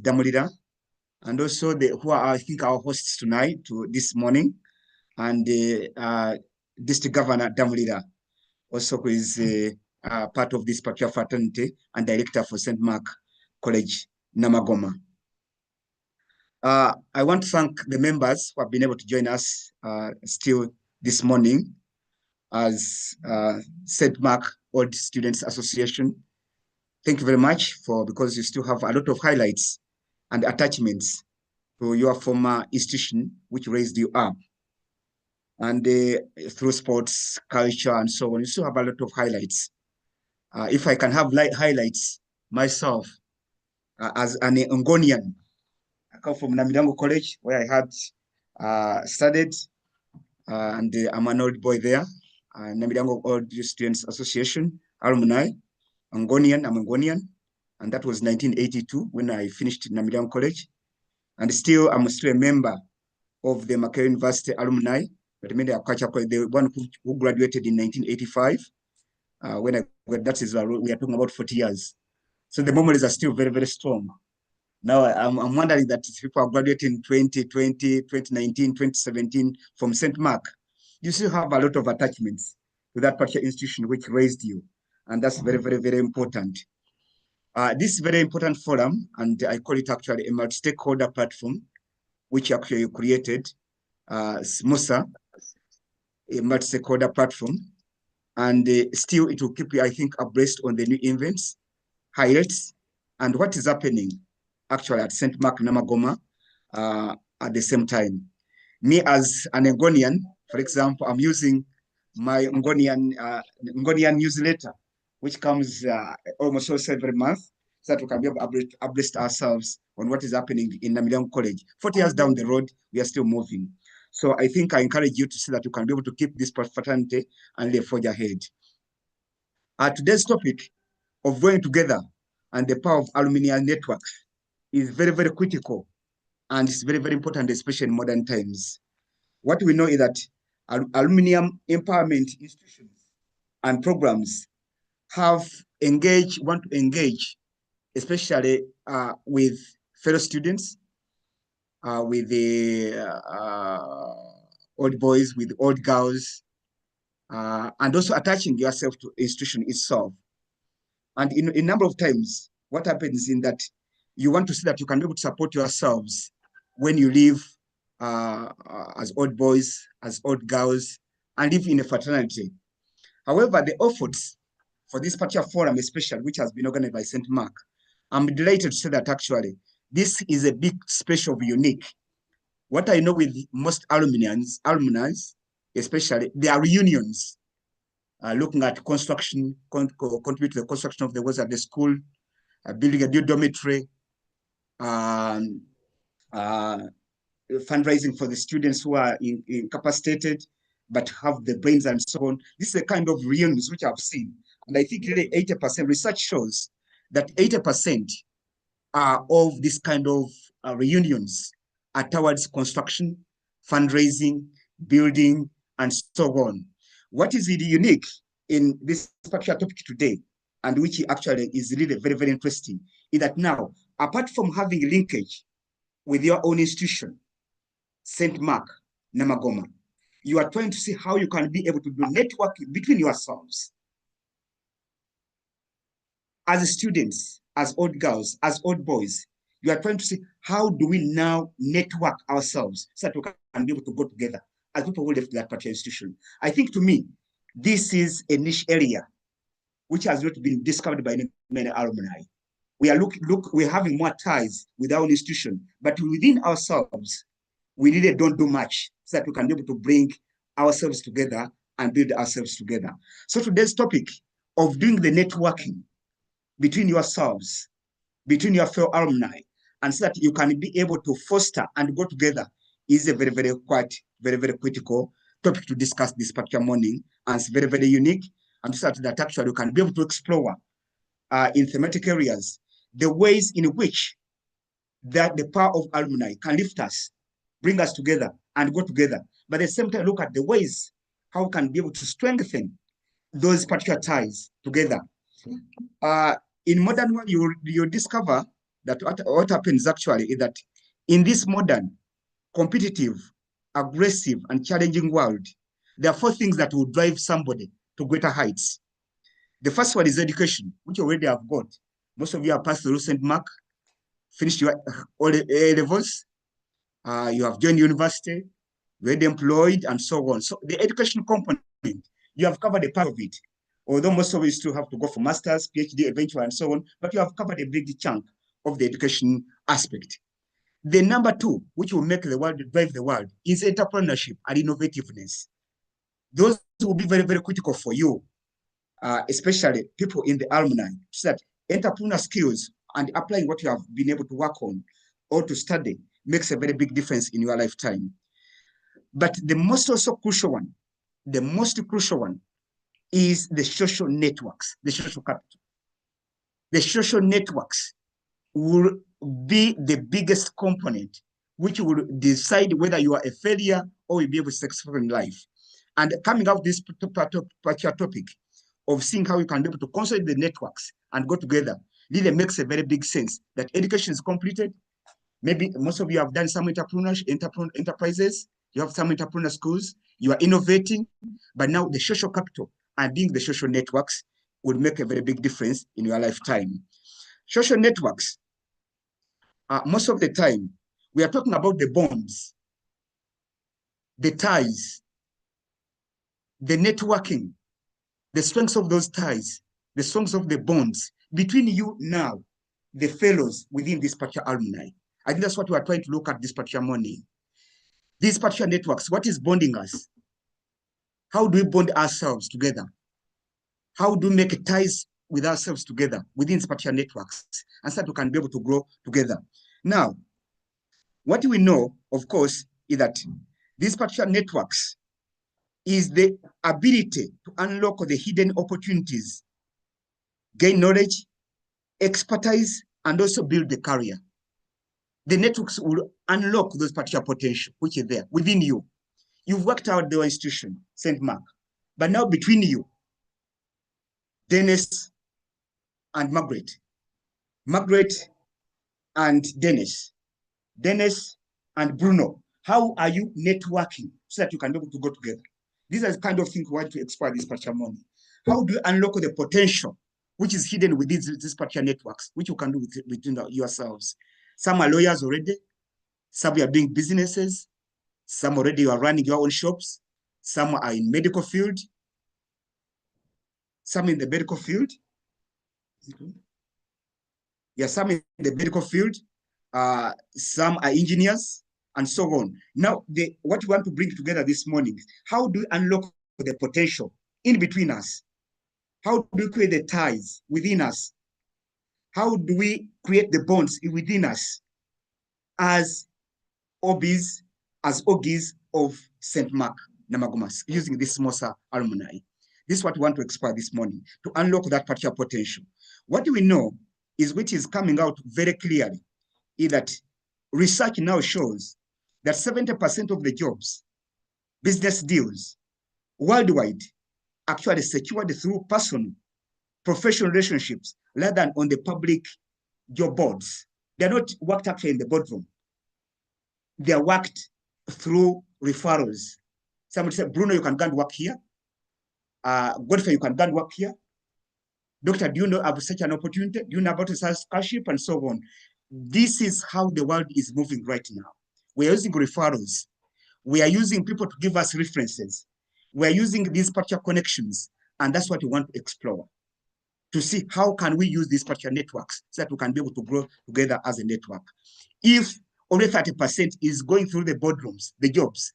Damulira, and also who are, I think, our hosts tonight this morning, and District Governor Damulira, also who is part of this particular fraternity and director for St. Mark College, Namagoma. I want to thank the members who have been able to join us still this morning as St. Mark Old Students Association. Thank you very much because you still have a lot of highlights and attachments to your former institution, which raised you up. And through sports, culture, and so on, you still have a lot of highlights. If I can have highlights myself as an Ngonian, I come from Namidango College, where I had studied, and I'm an old boy there. Namidango Old Students Association, Alumni, Ngonian, I'm Ngonian, and that was 1982 when I finished Namidango College. And still, I'm still a member of the Makerere University Alumni, but the one who graduated in 1985. That is, we are talking about 40 years. So the memories are still very, very strong. Now, I'm wondering that people are graduating 2020, 2019, 2017 from St. Mark. You still have a lot of attachments to that particular institution which raised you. And that's very, very, very important. This very important forum, and I call it actually a multi-stakeholder platform, which actually you created, SMUSA, a multi-stakeholder platform. And still it will keep you, I think, abreast on the new events, highlights, and what is happening actually at St. Mark Namagoma at the same time. Me as an Ngonian, for example, I'm using my Ngonian newsletter, which comes almost also every month, so that we can be able to abreast ourselves on what is happening in Namidango College. 40 years down the road, we are still moving. So I think I encourage you to see that you can be able to keep this fraternity and forge ahead. Today's topic of going together and the power of alumni networks is very, very critical, and it's very, very important, especially in modern times. What we know is that alumni empowerment institutions and programs want to engage, especially with fellow students, with the old boys, with old girls, and also attaching yourself to institution itself. And in a number of times, what happens in that you want to see that you can be able to support yourselves when you live as old boys, as old girls, and live in a fraternity. However, the efforts for this particular forum, especially, which has been organized by St. Mark, I'm delighted to say that actually, this is a big special unique. What I know with most alumni, especially, they are reunions, looking at construction, contribute to the construction of the walls at the school, building a new dormitory, fundraising for the students who are incapacitated, but have the brains and so on. This is the kind of reunions which I've seen. And I think really 80%, research shows that 80% of this kind of reunions are towards construction, fundraising, building, and so on. What is really unique in this particular topic today, and which actually is really very, very interesting, is that now, apart from having linkage with your own institution, St. Mark, Namagoma, you are trying to see how you can be able to do networking between yourselves. As students, as old girls, as old boys, you are trying to see how do we now network ourselves so that we can be able to go together as people who left that particular institution. I think to me, this is a niche area which has not been discovered by many alumni. We're having more ties with our institution, but within ourselves, we really don't do much so that we can be able to bring ourselves together and build ourselves together. So today's topic of doing the networking between yourselves, between your fellow alumni, and so that you can be able to foster and go together is a very, very critical topic to discuss this particular morning, and it's very, very unique. And so that actually you can be able to explore in thematic areas the ways in which that the power of alumni can lift us, bring us together, and go together. But at the same time, look at the ways how we can be able to strengthen those particular ties together. In modern world, you discover that what happens actually is that in this modern, competitive, aggressive, and challenging world, there are 4 things that will drive somebody to greater heights. The first one is education, which already have got. Most of you have passed through St. Mark, finished your all A levels, you have joined university, you're employed, and so on. So the education component, you have covered a part of it. Although most of you still have to go for masters, PhD eventually, and so on, but you have covered a big chunk of the education aspect. The number 2, which will make the world, drive the world, is entrepreneurship and innovativeness. Those will be very, very critical for you, especially people in the alumni, so that entrepreneur skills and applying what you have been able to work on or to study makes a very big difference in your lifetime. But the most also crucial one, the most crucial one is the social networks, the social capital. The social networks will be the biggest component which will decide whether you are a failure or you'll be able to successful in life. And coming out this particular topic of seeing how you can be able to consolidate the networks and go together really makes a very big sense that education is completed. Maybe most of you have done some enterprises, you have some entrepreneur schools, you are innovating, but now the social capital and being the social networks would make a very big difference in your lifetime. Social networks, most of the time, we are talking about the bonds, the ties, the networking, the strengths of those ties, the strengths of the bonds between you now, the fellows within this particular alumni. I think that's what we are trying to look at this particular morning. These particular networks, what is bonding us? How do we bond ourselves together? How do we make ties with ourselves together within these particular networks and so that we can be able to grow together? Now, what we know, of course, is that these particular networks is the ability to unlock the hidden opportunities, gain knowledge, expertise, and also build the career. The networks will unlock those particular potential, which is there within you. You've worked out the institution, St. Mark, but now between you, Dennis and Margaret and Dennis and Bruno, how are you networking so that you can be able to go together? These are the kind of things we want to explore this particular morning. How do you unlock the potential which is hidden within these particular networks, which you can do within yourselves? Some are lawyers already, some are doing businesses, some already you are running your own shops, some are in medical field, some in the medical field. Yeah, some in the medical field, some are engineers, and so on. Now, what we want to bring together this morning, how do we unlock the potential in between us? How do we create the ties within us? How do we create the bonds within us as OBs, as OGs of St. Mark Namagumas, using this SMOSA alumni? This is what we want to explore this morning, to unlock that particular potential. What we know is, which is coming out very clearly, is that research now shows that 70% of the jobs, business deals worldwide, actually secured through personal, professional relationships rather than on the public job boards. They're not worked actually in the boardroom. They're worked through referrals. Somebody said, Bruno, you can go and work here. Godfrey, you can go and work here. Doctor, do you know about such an opportunity? Do you know about a scholarship and so on? This is how the world is moving right now. We are using referrals. We are using people to give us references. We are using these particular connections, and that's what we want to explore, to see how can we use these particular networks so that we can be able to grow together as a network. If only 30% is going through the boardrooms, the jobs,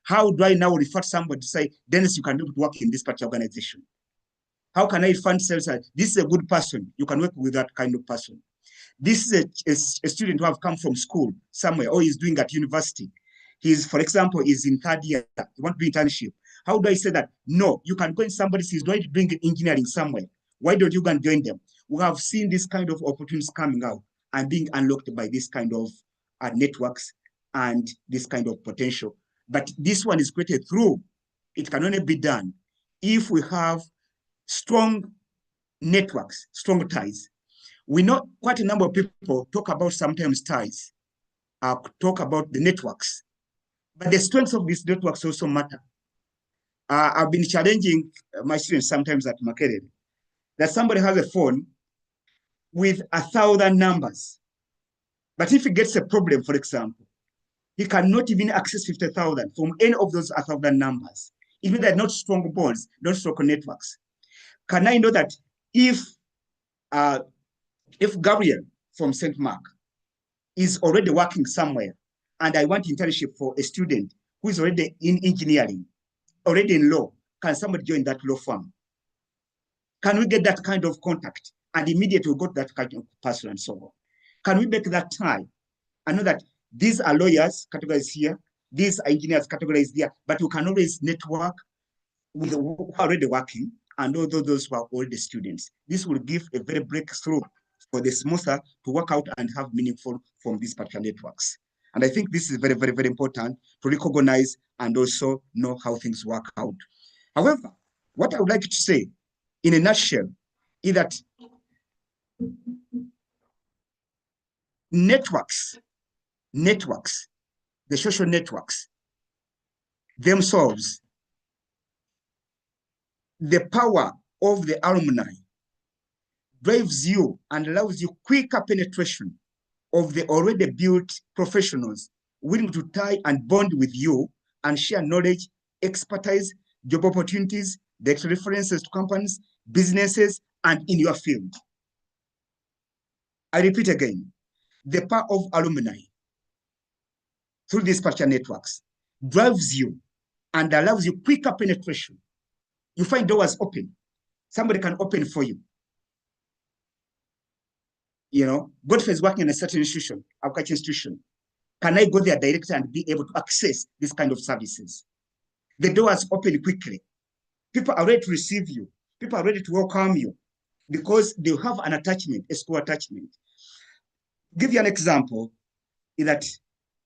how do I now refer somebody to say, Dennis, you can be able to work in this particular organization? How can I find sales? This is a good person. You can work with that kind of person. This is a student who have come from school somewhere or is doing at university. He's, for example, is in 3rd year. He want to do internship. How do I say that? No, you can go in somebody's, he's going to bring engineering somewhere. Why don't you go and join them? We have seen this kind of opportunities coming out and being unlocked by this kind of networks and this kind of potential. But this one is created through, it can only be done if we have strong networks, strong ties. We know quite a number of people talk about sometimes ties, talk about the networks, but the strengths of these networks also matter. I've been challenging my students sometimes at Makerere that somebody has a phone with 1,000 numbers. But if he gets a problem, for example, he cannot even access 50,000 from any of those 1,000 numbers. Even they're not strong bonds, not strong networks. Can I know that if Gabriel from St. Mark is already working somewhere and I want internship for a student who is already in engineering, already in law, can somebody join that law firm? Can we get that kind of contact? And immediately we got that kind of person and so on. Can we make that tie? I know that these are lawyers categorized here, these are engineers categorized there, but we can always network with who are already working and also those who are already students. This will give a very breakthrough for the SMOSA to work out and have meaningful from these particular networks. And I think this is very, very, very important to recognize and also know how things work out. However, what I would like to say in a nutshell is that networks, the social networks themselves, the power of the alumni drives you and allows you quicker penetration of the already built professionals willing to tie and bond with you and share knowledge, expertise, job opportunities, direct references to companies, businesses, and in your field. I repeat again, the power of alumni through these particular networks drives you and allows you quicker penetration. You find doors open. Somebody can open for you. You know, Godfrey is working in a certain institution, agriculture institution. Can I go there directly and be able to access this kind of services? The doors open quickly. People are ready to receive you. People are ready to welcome you because they have an attachment, a school attachment. Give you an example is that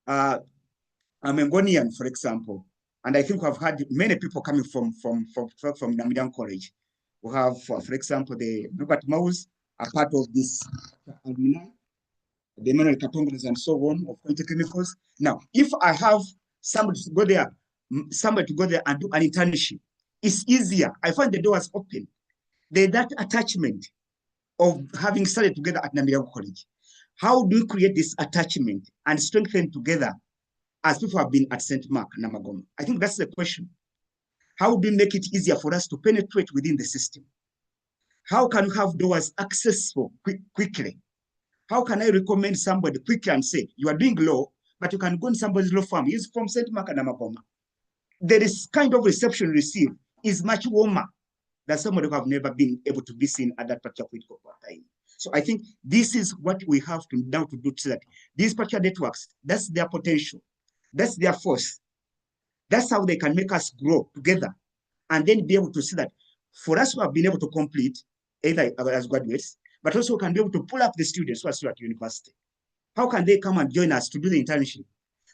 I'm a Ngonian, for example, and I think we've had many people coming from Namibian College. We have, for example, the Robert Maus are part of this alumni, the Emmanuel Katongas and so on of quality chemicals. Now, if I have somebody to go there and do an internship, it's easier. I find the doors open. There's that attachment of having studied together at Namibian College. How do we create this attachment and strengthen together as people have been at St. Mark, Namagoma? I think that's the question. How do we make it easier for us to penetrate within the system? How can we have doors accessible quickly? How can I recommend somebody quickly and say, you are doing law, but you can go in somebody's law firm. He's from St. Mark and Namagoma. There is kind of reception received is much warmer than somebody who have never been able to be seen at that particular critical time. So I think this is what we have to now to do, so that these particular networks, that's their potential. That's their force. That's how they can make us grow together and then be able to see that for us who have been able to complete either as graduates, but also can be able to pull up the students who are still at university. How can they come and join us to do the internship?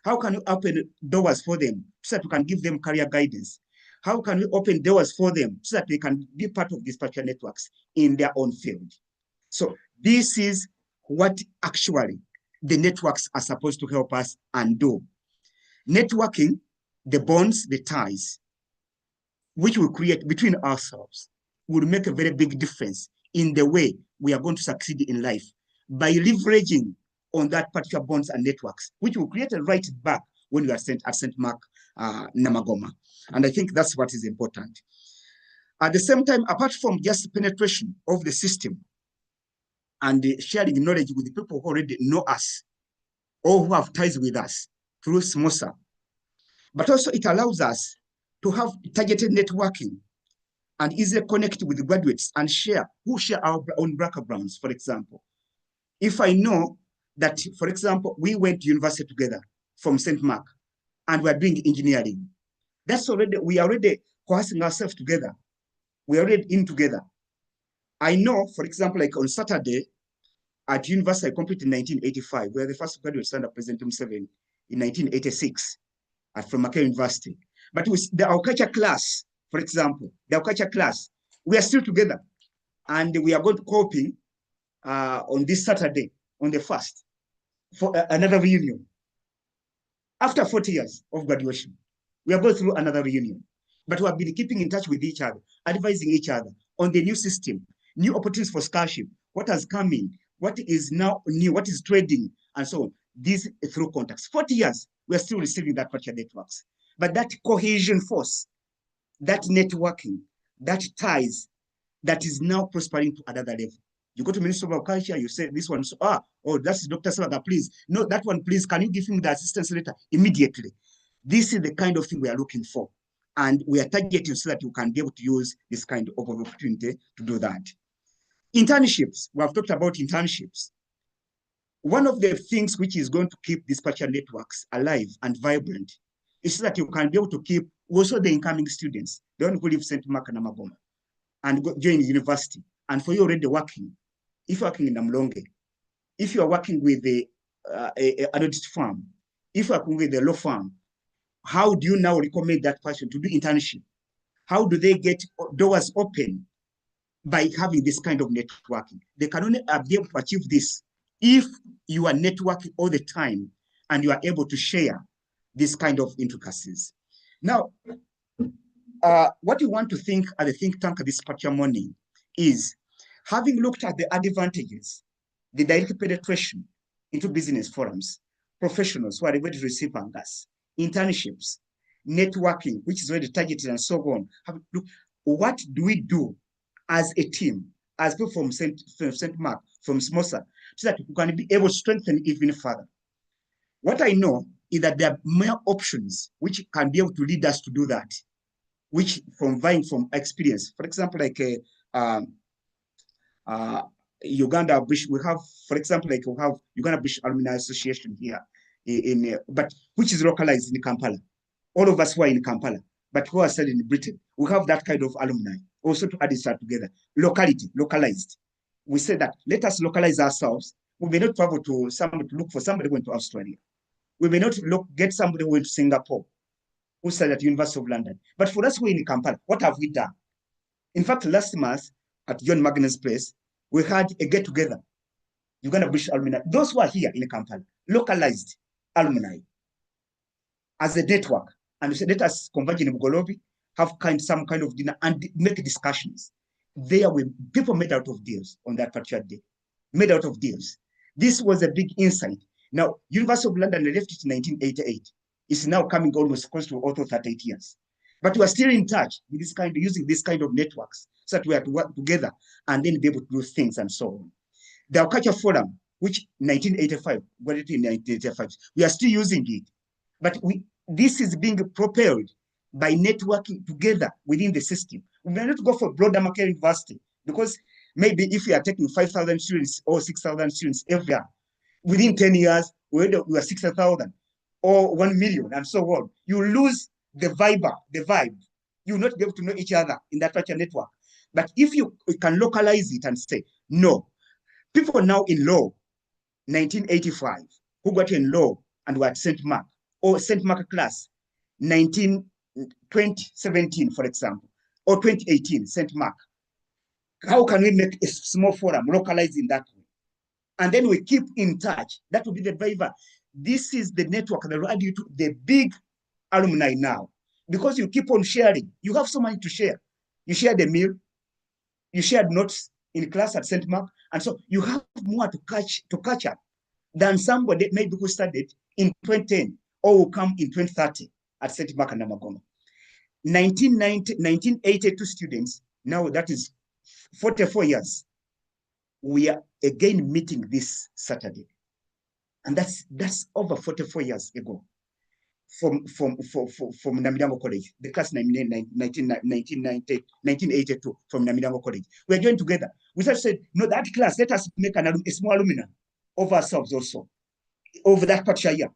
How can we open doors for them so that we can give them career guidance? How can we open doors for them so that they can be part of these particular networks in their own field? So this is what actually the networks are supposed to help us and do. Networking, the bonds, the ties, which we create between ourselves, will make a very big difference in the way we are going to succeed in life by leveraging on that particular bonds and networks, which will create a right back when you are sent at St. Mark, Namagoma. And I think that's what is important. At the same time, apart from just penetration of the system and sharing knowledge with the people who already know us or who have ties with us through SMOSA, but also it allows us to have targeted networking and easily connect with the graduates and share our own backgrounds, for example. If I know that, for example, we went to university together from St. Mark and we're doing engineering, we are already coercing ourselves together. We are already in together. I know, for example, like on Saturday at university, I completed in 1985. We are the first graduates under President Museveni in 1986 from Makerere University. But with the agriculture class, for example, the agriculture class, we are still together and we are going to copy on this Saturday, on the 1st, for another reunion. After 40 years of graduation, we are going through another reunion. But we have been keeping in touch with each other, advising each other on the new system, new opportunities for scholarship, what has come in, what is now new, what is trading, and so on. These through contacts. 40 years, we are still receiving that particular networks. But that cohesion force, that networking, that ties, that is now prospering to another level. You go to Ministry of Culture, you say this one, oh, that's Dr. Ssebagala, please. No, that one, please, can you give him the assistance letter immediately? This is the kind of thing we are looking for. And we are targeting so that you can be able to use this kind of opportunity to do that. Internships, we have talked about internships. One of the things which is going to keep these particular networks alive and vibrant is so that you can be able to keep also the incoming students, the one who live St. Mark and Amagoma, and go join university. And for you already working, if you're working in Amlonge, if you are working with an audit firm, if you're working with a law firm, how do you now recommend that person to do internship? How do they get doors open? By having this kind of networking. They can only be able to achieve this if you are networking all the time and you are able to share this kind of intricacies. Now, what you want to think at the think tank this particular morning is, having looked at the advantages, the direct penetration into business forums, professionals who are able to receive us, internships, networking, which is already targeted and so on. What do we do as a team, as people from St. Mark, from SMOSA, so that we can be able to strengthen even further? What I know is that there are more options which can be able to lead us to do that, which from vying from experience. For example, like Uganda British, we have, for example, like we have Uganda British Alumni Association here, but which is localized in Kampala. All of us who are in Kampala, but who are studying in Britain, we have that kind of alumni. Also to add this together, localized. We say that let us localize ourselves. We may not travel to somebody to look for somebody who went to Australia. We may not get somebody who went to Singapore, who studied at the University of London. But for us who are in Kampala, what have we done? In fact, last month at John Magnus Place, we had a get-together, Uganda British alumni, those who are here in Kampala, localized alumni as a network. And we said, let us converge in Bugolobi, have some kind of dinner and make discussions. There were people made out of deals on that particular day, made out of deals. This was a big insight. Now, University of London left it in 1988. It's now coming almost close to also 38 years. But we are still in touch with this kind of, using this kind of networks so that we are to work together and then be able to do things and so on. The Culture Forum, which 1985, got it in 1985, we are still using it. But this is being propelled by networking together within the system. We may not go for broader market university because maybe if we are taking 5,000 students or 6,000 students every year, within 10 years, we are 60,000 or 1 million and so on. You lose the vibe. You will not be able to know each other in that particular network. But if you can localize it and say, no, people now in law, 1985, who got in law and were at St. Mark, or St. Mark class, 2017, for example, or 2018, St. Mark. How can we make a small forum localized in that way? And then we keep in touch. That will be the driver. This is the network that will add you to the big alumni now. Because you keep on sharing. You have so much to share. You share the meal. You shared notes in class at St. Mark. And so you have more to catch up than somebody maybe who studied in 2010 or will come in 2030 at St. Mark and Namagoma. 1982 students, now that is 44 years. We are again meeting this Saturday. And that's over 44 years ago from Namidango College, the class 1982 from Namidango College. We are joined together. We said, no, that class, let us make a small alumni of ourselves also over that particular year.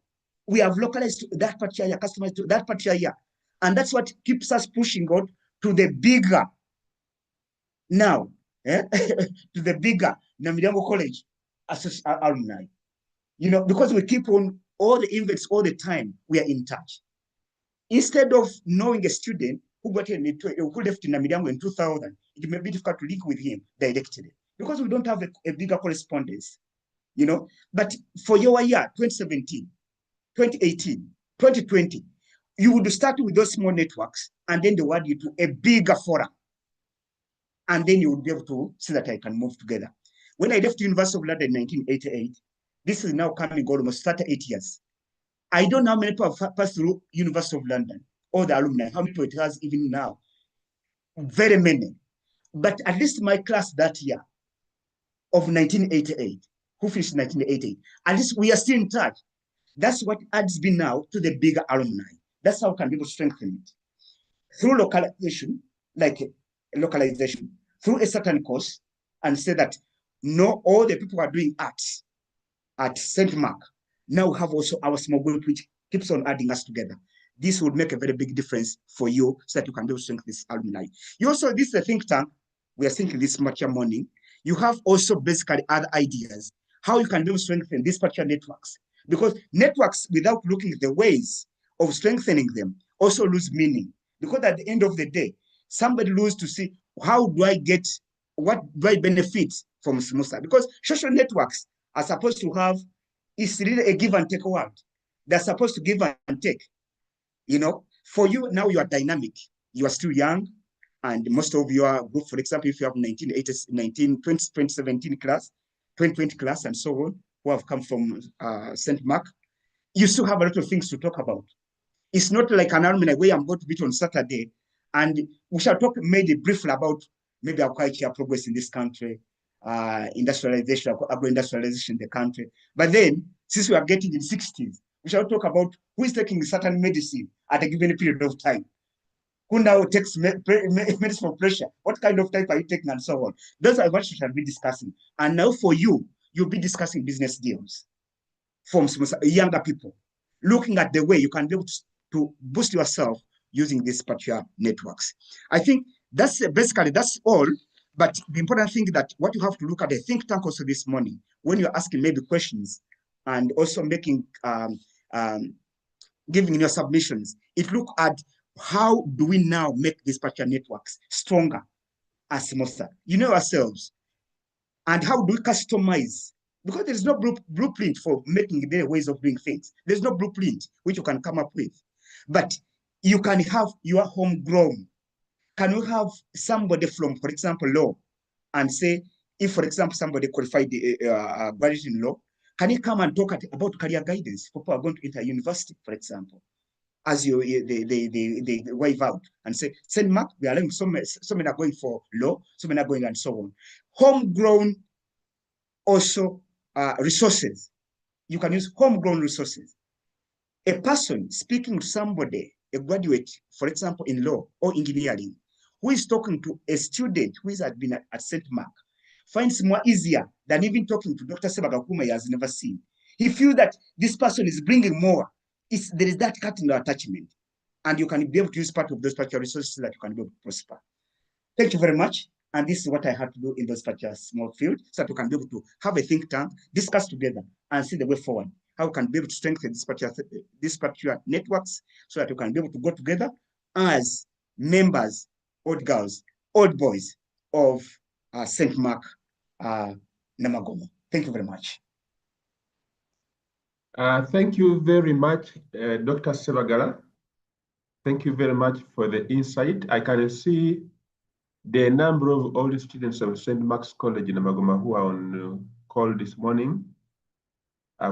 We have localized that particular year, customized to that particular year. And that's what keeps us pushing out to the bigger now, to the bigger Namidango College alumni. You know, because we keep on all the events all the time, we are in touch. Instead of knowing a student who got who left in Namidango in 2000, it may be difficult to link with him directly. because we don't have a bigger correspondence, you know. But for your year, 2017, 2018, 2020, you would start with those small networks, and then they want you to a bigger forum. And then you would be able to see that I can move together. When I left the University of London in 1988, this is now coming almost 38 years. I don't know how many people have passed through University of London, or the alumni, how many people it has even now. Very many. But at least my class that year of 1988, who finished in 1988, at least we are still in touch. That's what adds been now to the bigger alumni. That's how can people strengthen it. Through localization, like localization, through a certain course, and say that no, all the people are doing arts at St. Mark. Now we have also our small group, which keeps on adding us together. This would make a very big difference for you so that you can be able to strengthen this alumni. You also, this is a think tank. We are thinking this particular morning. You have also basically other ideas, how you can be able to strengthen these particular networks. Because networks, without looking at the ways of strengthening them, also lose meaning. Because at the end of the day, somebody loses to see, how do I get, what do I benefit from SMOSA? Because social networks are supposed to have, it's really a give and take world. They're supposed to give and take. You know, for you now, you are dynamic. You are still young, and most of your group, for example, if you have 2017 class, 2020 class, and so on, who have come from St. Mark, you still have a lot of things to talk about. It's not like an alumni where I'm going to meet on Saturday, and we shall talk maybe briefly about maybe our culture progress in this country, industrialization, agro-industrialization in the country. But then, since we are getting in 60s, we shall talk about who is taking certain medicine at a given period of time. Who now takes medicine for pressure? What kind of type are you taking, and so on? Those are what we shall be discussing. And now for you, you'll be discussing business deals from younger people, looking at the way you can be able to boost yourself using these particular networks. I think that's basically, that's all. But the important thing that what you have to look at, a think tank also this morning, when you're asking maybe questions and also making, giving your submissions, it look at how do we now make these particular networks stronger as SMOSA? You know ourselves. And how do we customize? Because there's no blueprint for making their ways of doing things. There's no blueprint which you can come up with. But you can have your homegrown. Can you have somebody from, for example, law, and say, if, for example, somebody qualified graduate in law, can he come and talk about career guidance for people who are going to enter university, for example? As they wave out and say, St. Mark, we are learning so many are going for law, so many are going, and so on. Homegrown also resources. You can use homegrown resources. A person speaking to somebody, a graduate, for example, in law or engineering, who is talking to a student who has been at St. Mark, finds more easier than even talking to Dr. Ssebagala, whom he has never seen. He feels that this person is bringing more. There is that cutting attachment, and you can be able to use part of those particular resources so that you can be able to prosper. Thank you very much. And this is what I had to do in those particular small fields, so that we can be able to have a think tank, discuss together, and see the way forward. How we can be able to strengthen this particular networks, so that we can be able to go together as members, old girls, old boys of St. Mark, Namagomo. Thank you very much. Thank you very much, Dr. Ssebagala. Thank you very much for the insight. I can see the number of all the students of St. Mark's College in Namagoma who are on call this morning.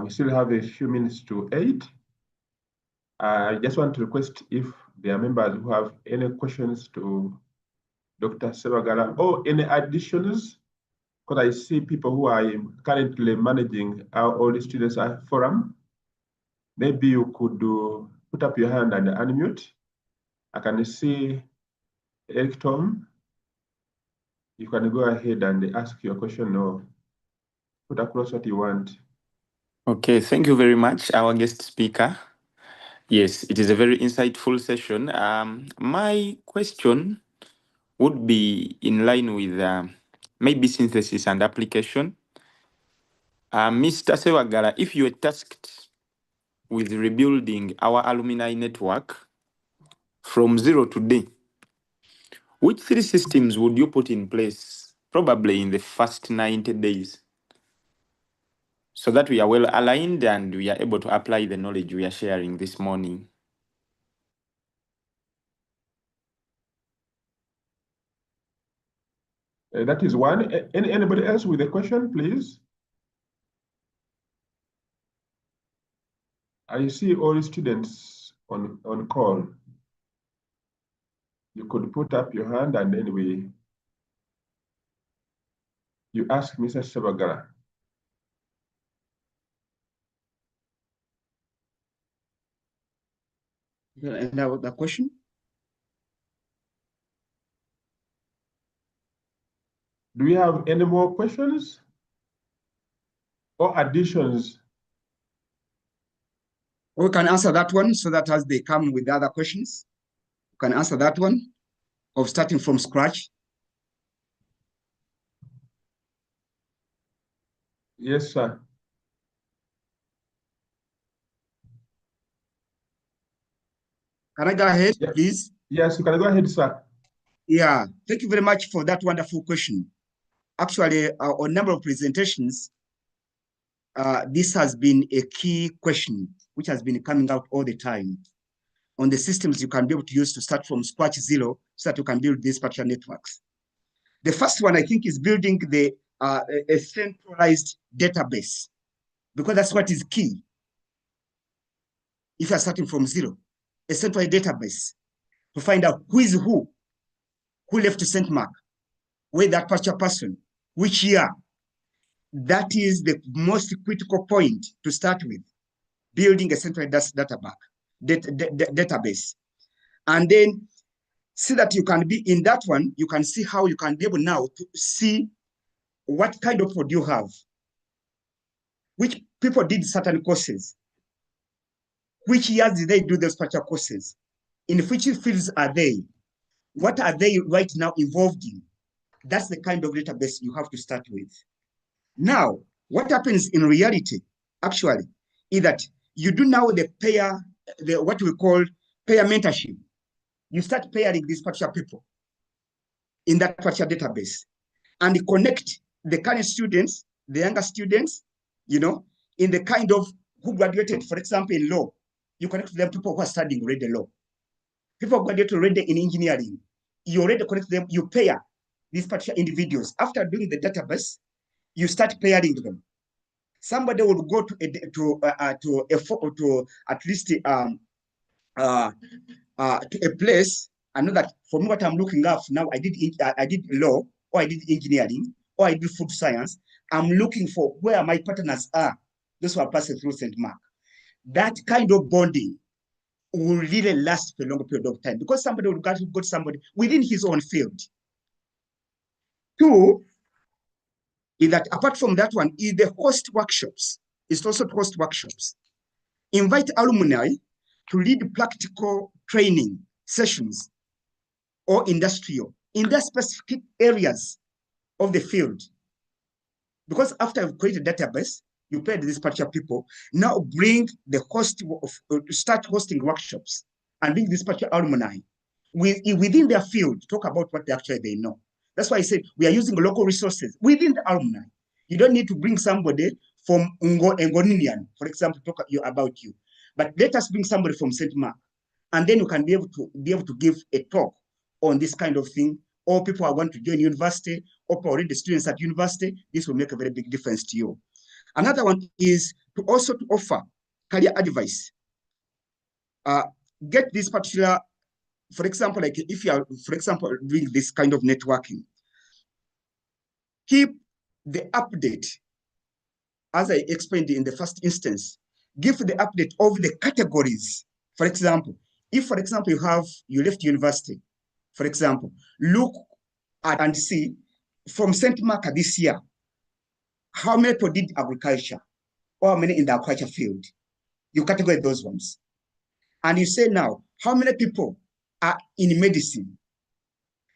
We still have a few minutes to 8. I just want to request if there are members who have any questions to Dr. Ssebagala or any additions, because I see people who are currently managing our all the students forum. Maybe you could put up your hand and unmute. I can see Eric Tom. You can go ahead and ask your question or put across what you want. Okay, thank you very much, our guest speaker. Yes, it is a very insightful session. My question would be in line with maybe synthesis and application. Mr. Ssebagala, if you were tasked with rebuilding our alumni network from zero today, which 3 systems would you put in place probably in the first 90 days, so that we are well aligned and we are able to apply the knowledge we are sharing this morning. That is one. Anybody else with a question, please? I see all students on call. You could put up your hand and then you ask Mr. Ssebagala. Now the question? Do we have any more questions or additions? We can answer that one so that as they come with other questions, we can answer that one of starting from scratch. Yes, sir. Can I go ahead, Yeah. please? Yes, you can go ahead, sir. Yeah, thank you very much for that wonderful question. Actually, on number of presentations, this has been a key question which has been coming out all the time on the systems you can be able to use to start from scratch zero so that you can build these particular networks. The first one, I think, is building a centralized database, because that's what is key. If you're starting from zero, a centralized database to find out who is who left St. Mark, where that particular person, which year. That is the most critical point to start with, building a centralized database. And then see that you can be in that one, you can see how you can be able now to see what kind of food you have, which people did certain courses, which years did they do those particular courses, in which fields are they, what are they right now involved in. That's the kind of database you have to start with. Now, what happens in reality, actually, is that you do now what we call pair mentorship. You start pairing these particular people in that particular database and connect the current students, the younger students, in the kind of who graduated, for example, in law. You connect them people who are studying already law. People who graduated already in engineering. You already connect them, you pair these particular individuals. After doing the database, you start pairing them. Somebody will go to at least to a place. I know that for me, what I'm looking at now, I did law, or I did engineering, or I did food science. I'm looking for where my partners are. Those who are passing through St. Mark. That kind of bonding will really last for a long period of time, because somebody will got somebody within his own field. Two, is that apart from that one, is the host workshops. It's also to host workshops. Invite alumni to lead practical training sessions or industrial in their specific areas of the field. Because after you've created a database, you paid these particular people, now bring the host start hosting workshops and bring this particular alumni within their field, talk about what they know. That's why I said we are using local resources within the alumni. You don't need to bring somebody from Ngonian, for example, talk about you. But let us bring somebody from St. Mark, and then you can be able to give a talk on this kind of thing. Or people are going to join university, or already students at university. This will make a very big difference to you. Another one is to also to offer career advice. Get this particular, for example, like if you are, for example, doing this kind of networking, keep the update, as I explained in the first instance, give the update of the categories. For example, if, for example, you left university, for example, look at and see from St. Mark this year, how many people did agriculture, or how many in the agriculture field. You categorize those ones. And you say now, how many people are in medicine?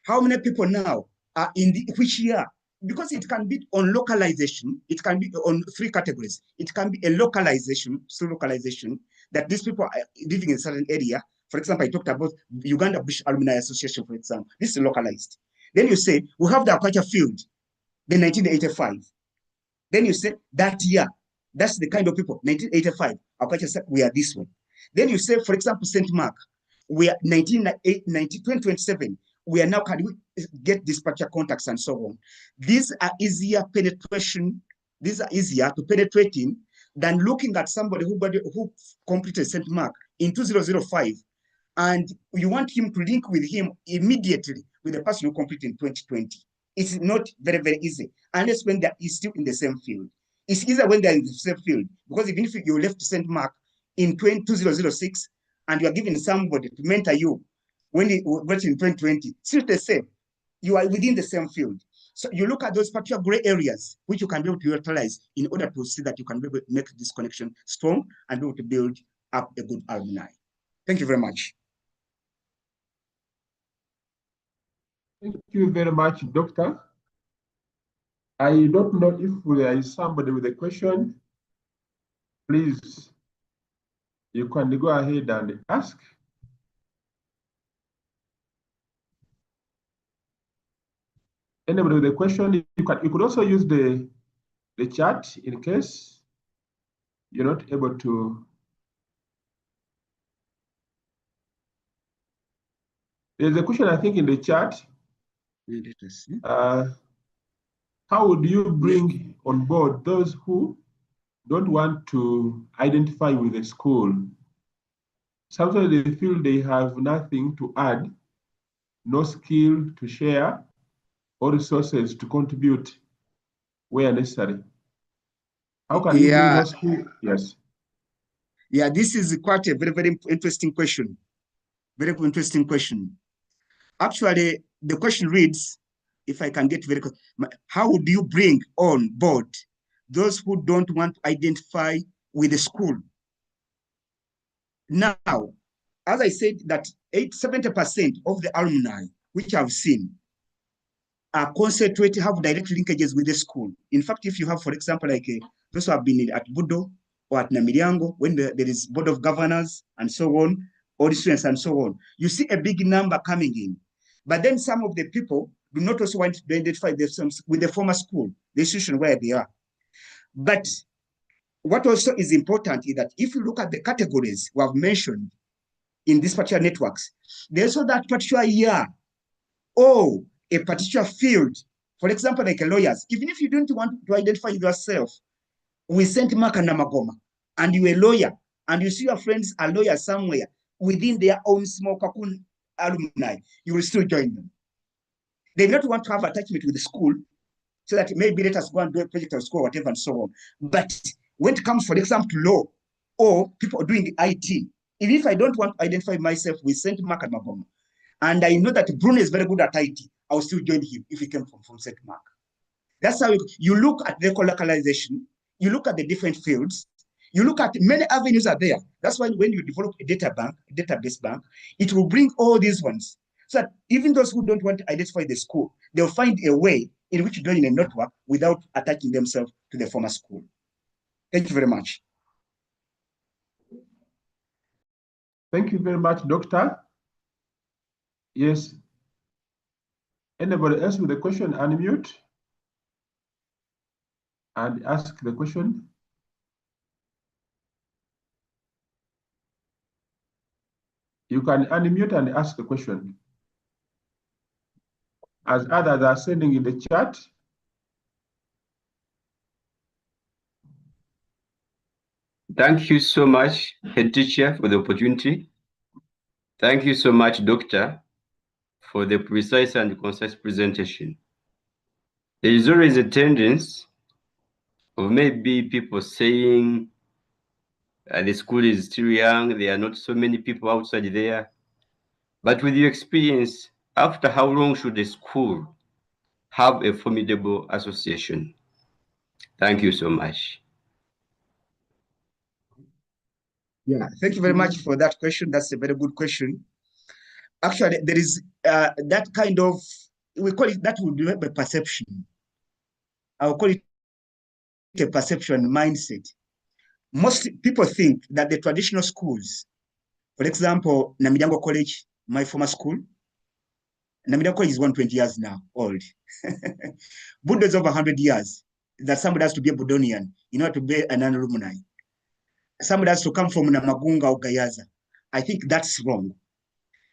How many people now are in which year? Because it can be on localization, it can be on three categories. It can be a localization, so localization, that these people are living in a certain area. For example, I talked about Uganda Bush Alumni Association, for example. This is localized. Then you say, we have the agriculture field. then 1985. Then you say that year, that's the kind of people, 1985, our culture said we are this way. Then you say, for example, St. Mark, we are 2027, we are now, can we get dispatcher contacts and so on. These are easier penetration, these are easier to penetrating than looking at somebody who completed St. Mark in 2005, and you want him to link with him immediately with the person who completed in 2020. It's not very, very easy, unless when they're still in the same field. It's easier when they're in the same field, because even if you left St. Mark in 2006 and you are giving somebody to mentor you when it was in 2020, still the same. You are within the same field. So you look at those particular gray areas which you can be able to utilize in order to see that you can be able to make this connection strong and be able to build up a good alumni. Thank you very much. Thank you very much, Doctor. I don't know if there is somebody with a question. Please, you can go ahead and ask. Anybody with a question, you could also use the chat in case you're not able to. There's a question, I think, in the chat. How would you bring on board those who don't want to identify with the school? Sometimes they feel they have nothing to add, no skill to share, or resources to contribute where necessary. How can you bring those who? Yes. Yeah, this is quite a very, very interesting question. Very interesting question. Actually, the question reads, if I can get very close, how would you bring on board those who don't want to identify with the school? Now, as I said, that 70% of the alumni which I've seen are concentrated, have direct linkages with the school. In fact, if you have, for example, like those who have been at Budo or at Namiriango, when there is board of governors and so on, or the students and so on, you see a big number coming in. But then some of the people do not also want to identify themselves with the former school, the institution where they are. But what also is important is that if you look at the categories we have mentioned in these particular networks, there's also that particular year or a particular field. For example, like lawyers, even if you don't want to identify yourself with St. Mark and Namagoma, and you're a lawyer, and you see your friends are lawyers somewhere within their own small cocoon alumni, you will still join them. They not want to have attachment with the school, so that maybe let us go and do a project of school, whatever, and so on. But when it comes, for example, law, or people doing IT, even if I don't want to identify myself with St. Mark and Namagoma, and I know that Bruno is very good at IT, I'll still join him if he came from St. Mark. That's how you look at the localization, you look at the different fields, you look at many avenues are there. That's why when you develop a database bank, it will bring all these ones. So that even those who don't want to identify the school, they'll find a way in which to join a network without attaching themselves to the former school. Thank you very much. Thank you very much, Doctor. Yes. Anybody else with a question, unmute and ask the question. You can unmute and ask the question. As others are sending in the chat. Thank you so much, head teacher, for the opportunity. Thank you so much, doctor, for the precise and concise presentation. There is always a tendency of maybe people saying the school is still young, there are not so many people outside there. But with your experience, after how long should a school have a formidable association? Thank you so much. Yeah, thank you very much for that question. That's a very good question. Actually, there is that kind of, we call it, that would be a perception. I will call it a perception mindset. Most people think that the traditional schools, for example, Namiriango College, my former school, Namibia College is 120 years now old. Buddha is over 100 years. That somebody has to be a Budonian in order to be an alumni. Somebody has to come from Namagunga or Gayaza. I think that's wrong.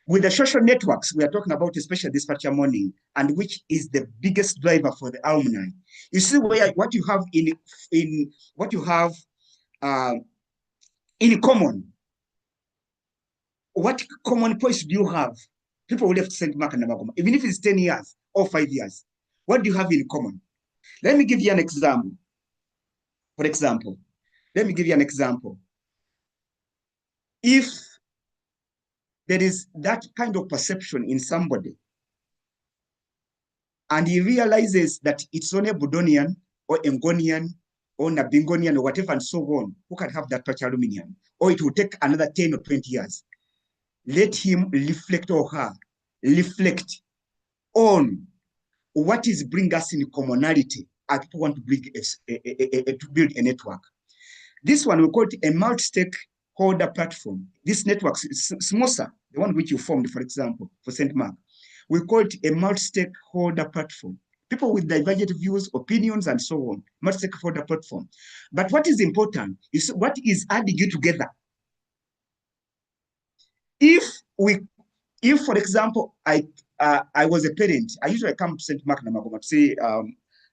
With the social networks we are talking about, especially this particular morning, and which is the biggest driver for the alumni. You see what you have in common. What common points do you have? People who left St. Mark and Namagoma, even if it's 10 years or 5 years, what do you have in common? Let me give you an example. For example, let me give you an example. If there is that kind of perception in somebody, and he realizes that it's only a Budonian or Ngonian or Nabingonian or whatever and so on who can have that touch aluminium, or it will take another 10 or 20 years. Let him reflect, or her reflect on what is bringing us in commonality as people want to bring to build a network. This one we call it a multi-stakeholder platform. This network, SMOSA, the one which you formed, for example, for St. Mark, we call it a multi-stakeholder platform. People with divergent views, opinions, and so on, multi-stakeholder platform. But what is important is what is adding you together. If, for example, I was a parent, I usually come to St. Mark Namagoma to see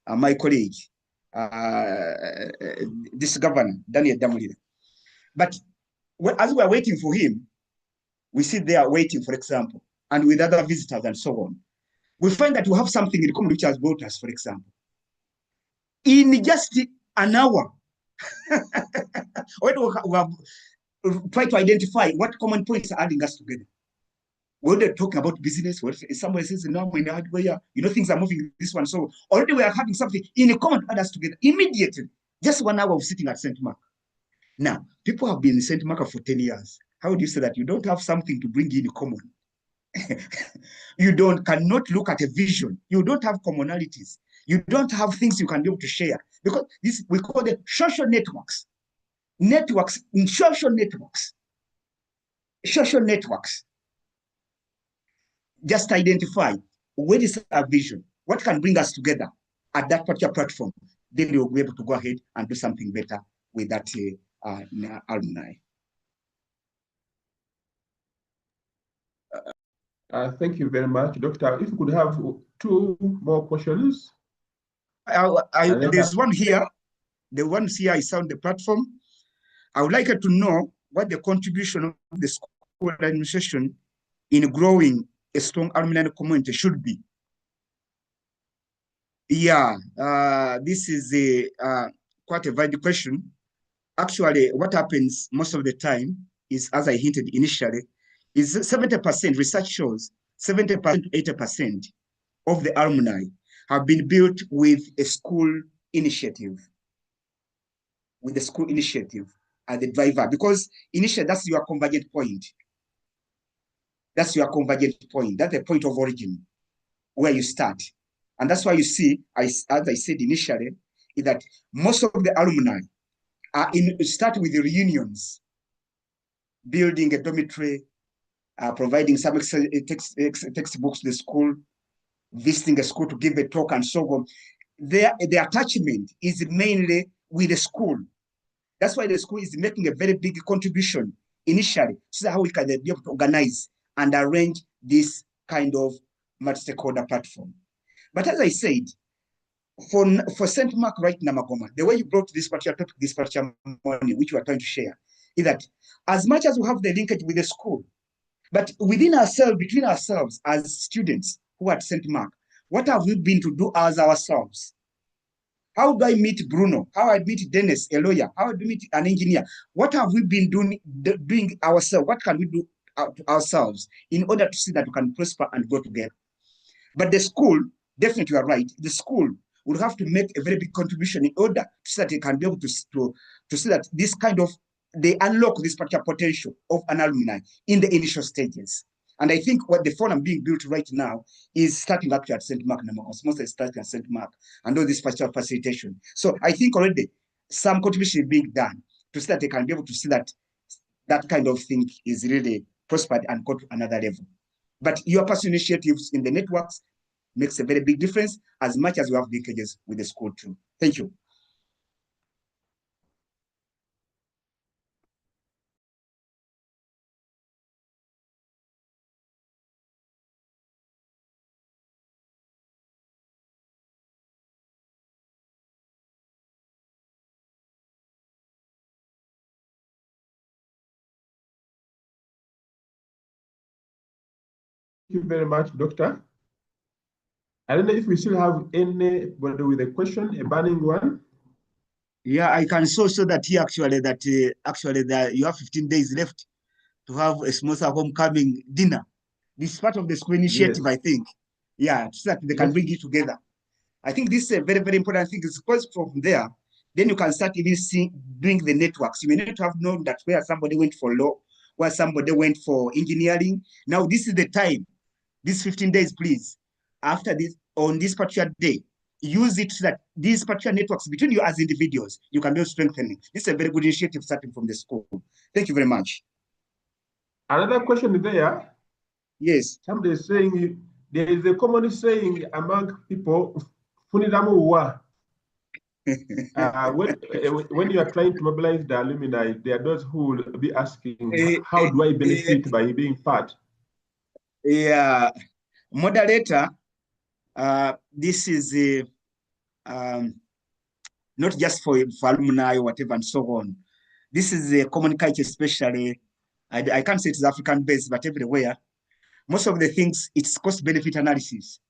my colleague, this governor, Daniel Damulira. But as we are waiting for him, we sit there waiting, for example, and with other visitors and so on. We find that we have something in common which has brought us, for example. In just an hour, we have tried to identify what common points are adding us together. When they're talking about business, somebody says, no, things are moving this one. So already we are having something in common to add us together immediately. Just 1 hour of sitting at St. Mark. Now, people have been in St. Mark for 10 years. How do you say that you don't have something to bring in common? You cannot look at a vision. You don't have commonalities. You don't have things you can be able to share, because we call them social networks. Social networks. Just identify what is our vision, what can bring us together at that particular platform. Then you'll be able to go ahead and do something better with that alumni. Thank you very much, Doctor. If you could have 2 more questions. There's one here. The ones here is on the platform. I would like to know what the contribution of the school administration in growing a strong alumni community should be. Yeah, this is quite a valid question. Actually, what happens most of the time is, as I hinted initially, is 70%, research shows 70% to 80% of the alumni have been built with a school initiative. With the school initiative as the driver, because initially that's your convergent point. That's your convergent point. That's the point of origin where you start. And that's why you see, as I said initially, is that most of the alumni are start with the reunions, building a dormitory, providing some textbooks to the school, visiting a school to give a talk and so on. The attachment is mainly with the school. That's why the school is making a very big contribution initially to see how we can be able to organize and arrange this kind of multi-stakeholder platform. But as I said, for St. Mark right Namagoma, the way you brought this particular topic, this particular morning, which we are trying to share, is that as much as we have the linkage with the school, but within ourselves, between ourselves as students who are at St. Mark, what have we been to do as ourselves? How do I meet Bruno? How I meet Dennis, a lawyer? How do I meet an engineer? What have we been doing ourselves? What can we do ourselves in order to see that we can prosper and go together? But the school, definitely you are right, the school will have to make a very big contribution in order so that they can be able to see that this kind of, they unlock this particular potential of an alumni in the initial stages. And I think what the forum being built right now is starting up at St. Mark, mostly starting at St. Mark, and all this particular facilitation. So I think already some contribution is being done to see that they can be able to see that that kind of thing is really prospered and go to another level. But your personal initiatives in the networks makes a very big difference, as much as you have linkages with the school too. Thank you. Thank you very much, Doctor. I don't know if we still have anybody with a question, a burning one. Yeah, I can show that here actually that you have 15 days left to have a smoother homecoming dinner. This is part of the school initiative, Yes. I think. Yeah, so that they can bring it together. I think this is a very, very important thing. It's because from there, then you can start even doing the networks. You may not have known that where somebody went for law, where somebody went for engineering. Now this is the time. These 15 days, please. After this, on this particular day, use it so that these particular networks between you as individuals, you can build strengthening. This is a very good initiative starting from the school. Thank you very much. Another question there. Yes. Somebody is saying there is a common saying among people, when you are trying to mobilize the alumni, there are those who will be asking, how do I benefit by being part? Yeah, moderator, this is not just for alumni or whatever and so on. This is a common culture, especially, I can't say it's African based, but everywhere. Most of the things, it's cost benefit analysis.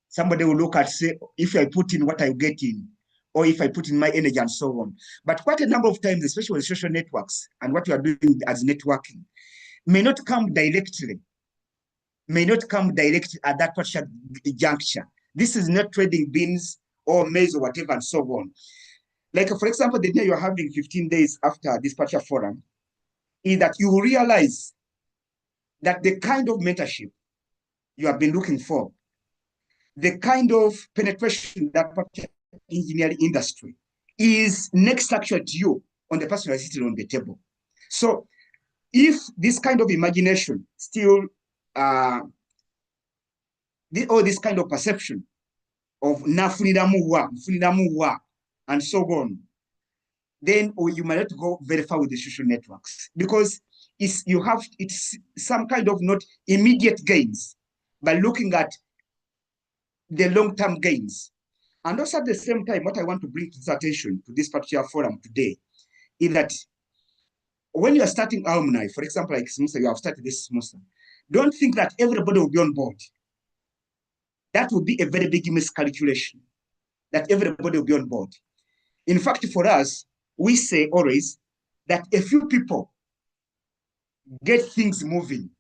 Somebody will look at, say, if I put in what I get in, or if I put in my energy and so on. But quite a number of times, especially with social networks and what you are doing as networking, may not come directly at that particular juncture. This is not trading beans or maize or whatever and so on. Like, for example, the day you're having 15 days after this particular forum is that you realize that the kind of mentorship you have been looking for, the kind of penetration that particular engineering industry is next actually to you on the person who is sitting on the table. So if this kind of imagination still, or this kind of perception of nafunidamuwa, and so on, then you might not go very far with the social networks, because it's some kind of not immediate gains, by looking at the long-term gains. And also at the same time, what I want to bring to this attention to this particular forum today is that when you are starting alumni, for example, like semester, you have started this semester, don't think that everybody will be on board. That would be a very big miscalculation, that everybody will be on board. In fact, for us, we say always that a few people get things moving.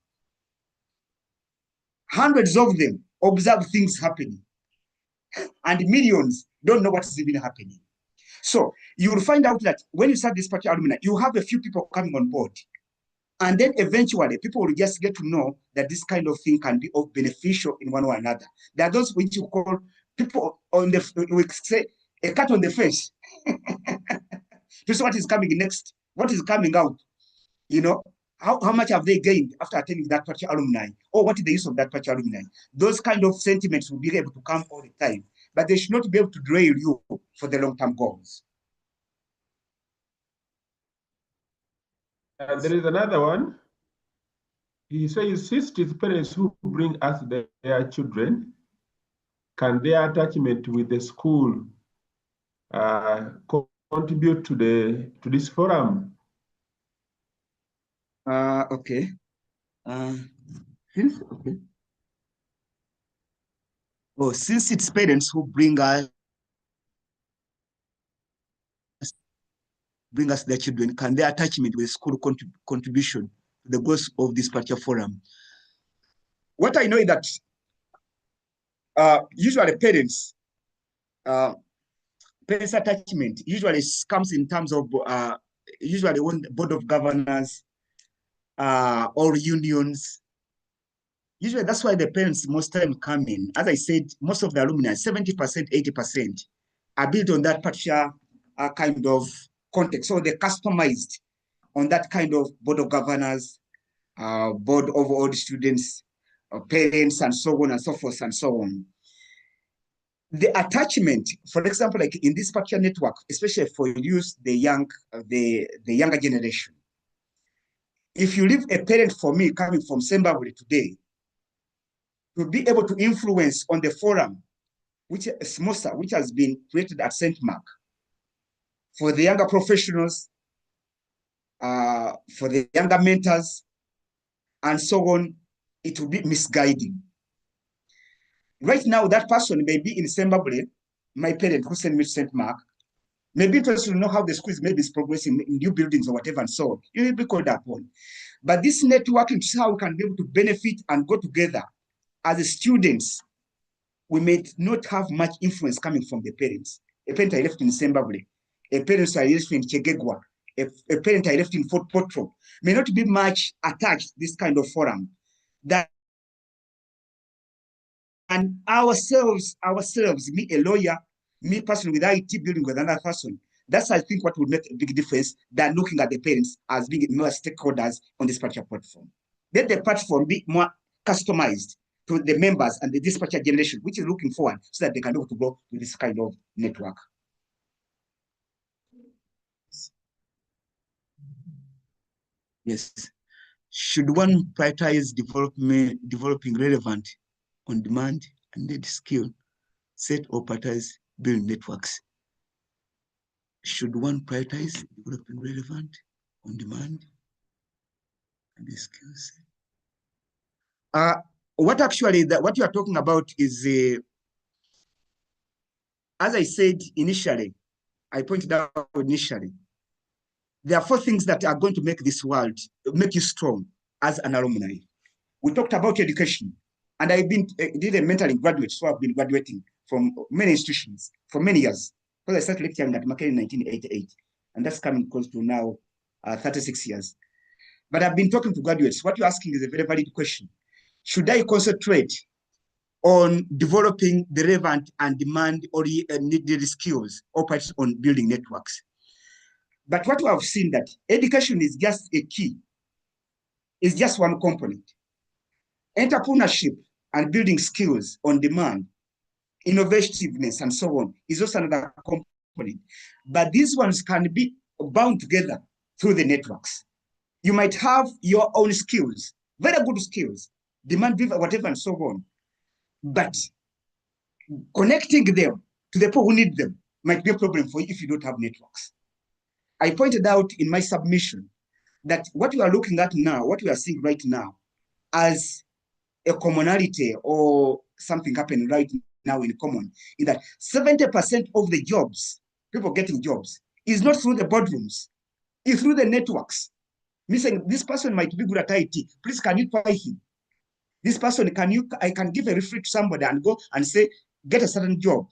Hundreds of them observe things happening, and millions don't know what is even happening. So you will find out that when you start this particular alumni, you have a few people coming on board. And then eventually people will just get to know that this kind of thing can be of beneficial in one or another. There are those which you call people on the, we say, a cat on the face. To see what is coming next, what is coming out, you know, how much have they gained after attending that particular alumni, or what is the use of that particular alumni? Those kind of sentiments will be able to come all the time, but they should not be able to derail you for the long-term goals. And there is another one. He says, since it is parents who bring us their children, can their attachment with the school contribute to this forum? Okay. Okay. Oh, since it's parents who bring us their children, can their attachment with the school contribution to the goals of this particular forum? What I know is that usually parents attachment usually comes in terms of usually when the board of governors or unions. Usually that's why the parents most time come in. As I said, most of the alumni, 70%, 80%, are built on that particular kind of context. So they're customized on that kind of board of governors, board of all the students, parents and so on and so forth and so on. The attachment, for example, like in this particular network, especially for use the younger generation. If you leave a parent for me coming from Ssebagala today, to be able to influence on the forum, which has been created at St. Mark, for the younger professionals, for the younger mentors, and so on, it will be misguiding. Right now, that person may be in Ssebagala, my parent who sent me to St. Mark, may be interested to know how the school is maybe progressing in new buildings or whatever and so on. You will be called upon. But this networking is how we can be able to benefit and go together as students. We may not have much influence coming from the parents. A parent I left in Ssebagala, a parent I left in Chegegwa, a parent I left in Fort Potro may not be much attached to this kind of forum. And ourselves, me a lawyer, me person with IT building with another person, that's I think what would make a big difference than looking at the parents as being more stakeholders on this particular platform. Let the platform be more customized to the members and the dispatcher generation, which is looking forward so that they can be able to grow with this kind of network. Yes. Should one prioritize developing relevant, on-demand, and need skill set or prioritize building networks? Should one prioritize developing relevant, on-demand, and the skill set? What you are talking about is, as I said initially, I pointed out initially, there are 4 things that are going to make this world, make you strong as an alumni. We talked about education, and I've been did a mentoring graduate, so I've been graduating from many institutions for many years. Because I started lecturing at Smacon in 1988, and that's coming close to now 36 years. But I've been talking to graduates. What you're asking is a very valid question. Should I concentrate on developing the relevant and demand or needed skills or parts on building networks? But what we have seen that education is just a key, is just one component. Entrepreneurship and building skills on demand, innovativeness and so on is also another component. But these ones can be bound together through the networks. You might have your own skills, very good skills, demand whatever and so on. But connecting them to the people who need them might be a problem for you if you don't have networks. I pointed out in my submission that what we are looking at now, what we are seeing right now as a commonality or something happening right now in common, is that 70% of the jobs, people getting jobs, is not through the boardrooms, it's through the networks. Me saying, this person might be good at IT, please can you try him? This person, I can give a referral to somebody and go and say, get a certain job.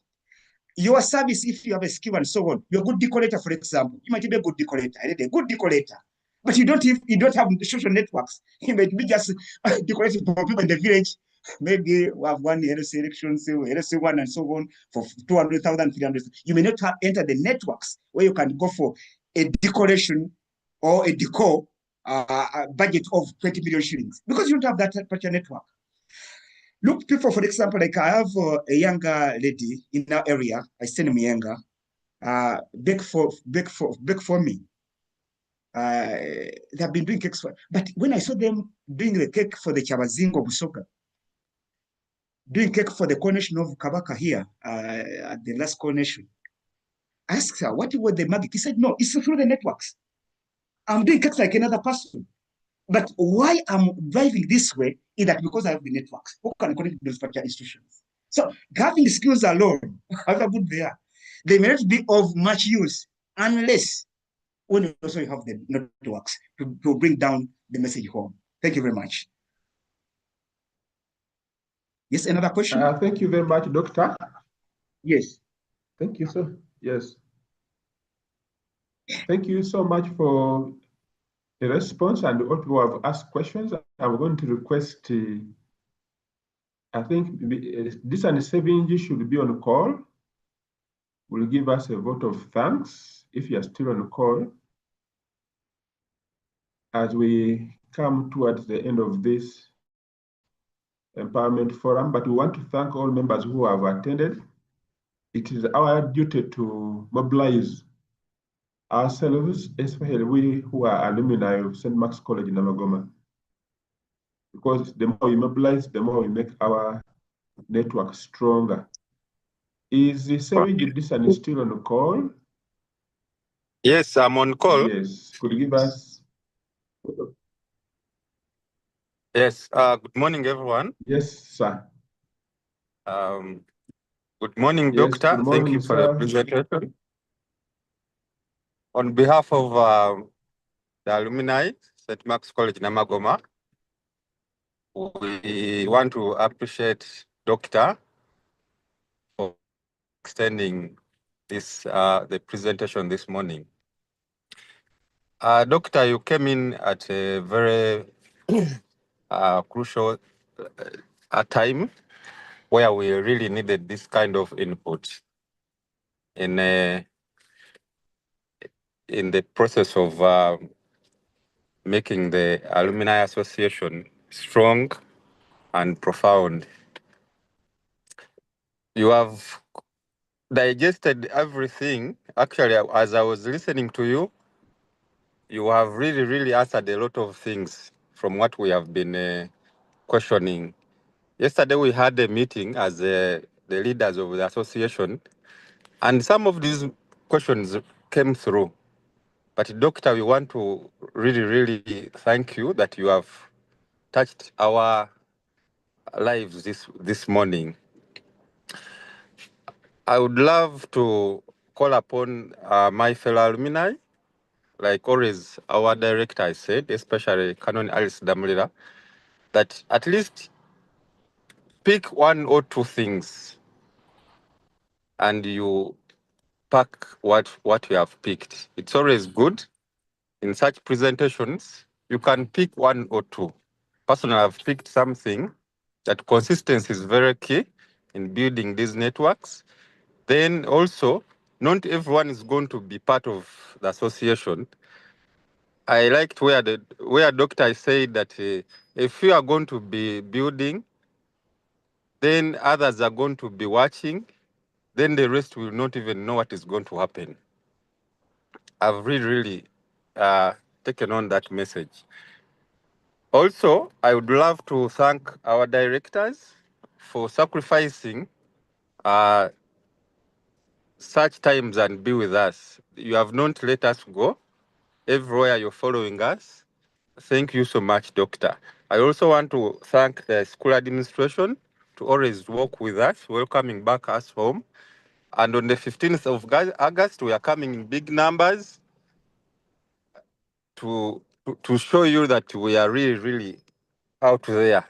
Your service, if you have a skill and so on, you're a good decorator, for example. You might be a good decorator, a good decorator, but you don't have the social networks. You might be just decorating for people in the village. Maybe we have one LC elections, LC one and so on for 200,000, 300,000. You may not have entered the networks where you can go for a decoration or a decor budget of 20 million shillings because you don't have that particular network. Look, people, for example, like I have a younger lady in our area, I send me younger, bake for me. They have been doing cakes for, but when I saw them doing the cake for the Chabazingo Busoga, doing cake for the coronation of Kabaka here at the last coronation, I asked her, what was the magic? He said, no, it's through the networks. I'm doing cakes like another person. But why I'm driving this way is that because I have the networks. Who can connect those particular institutions? So having the skills alone, however good they are, they may not be of much use unless when you also have the networks to bring down the message home. Thank you very much. Yes, another question? Thank you very much, Doctor. Yes. Thank you, sir. Yes. Thank you so much for the response and all people have asked questions. I'm going to request, I think this and Ssebagala should be on call. Will give us a vote of thanks if you are still on call. As we come towards the end of this Empowerment Forum, but we want to thank all members who have attended. It is our duty to mobilize ourselves, especially we who are alumni of St. Mark's College in Namagoma. Because the more we mobilize, the more we make our network stronger. Is the Ssebagala Disan still on the call? Yes, I'm on call. Yes. Could you give us? Yes. Good morning, everyone. Yes, sir. Good morning, Yes, Doctor. good Thank morning, you for the sir. presentation. On behalf of the alumni, St. Mark's College Namagoma, we want to appreciate Doctor for extending this the presentation this morning. Doctor, you came in at a very crucial time where we really needed this kind of input in the process of making the Alumni Association strong and profound. You have digested everything. Actually, as I was listening to you, you have really answered a lot of things from what we have been questioning. Yesterday, we had a meeting as the leaders of the association, and some of these questions came through. But Doctor, we want to really thank you that you have touched our lives this morning. I would love to call upon my fellow alumni, like always our director has said, especially Canon Alice Damulira, that at least pick one or two things and you pack what you have picked. It's always good in such presentations. You can pick one or two. Personally, I've picked something that consistency is very key in building these networks. Then also, not everyone is going to be part of the association. I liked where Doctor said that if you are going to be building, then others are going to be watching, then the rest will not even know what is going to happen. I've really taken on that message. Also, I would love to thank our directors for sacrificing such times and be with us. You have not let us go. Everywhere you're following us. Thank you so much, Doctor. I also want to thank the school administration to always work with us, welcoming back us home. And on the 15th of August, we are coming in big numbers to show you that we are really out there.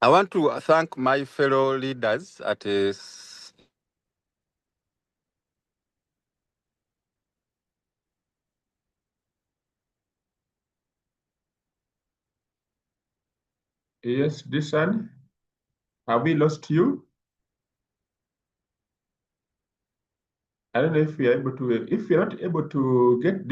I want to thank my fellow leaders at Yes, Disan. Have we lost you? I don't know if we are able to, if you're not able to get this.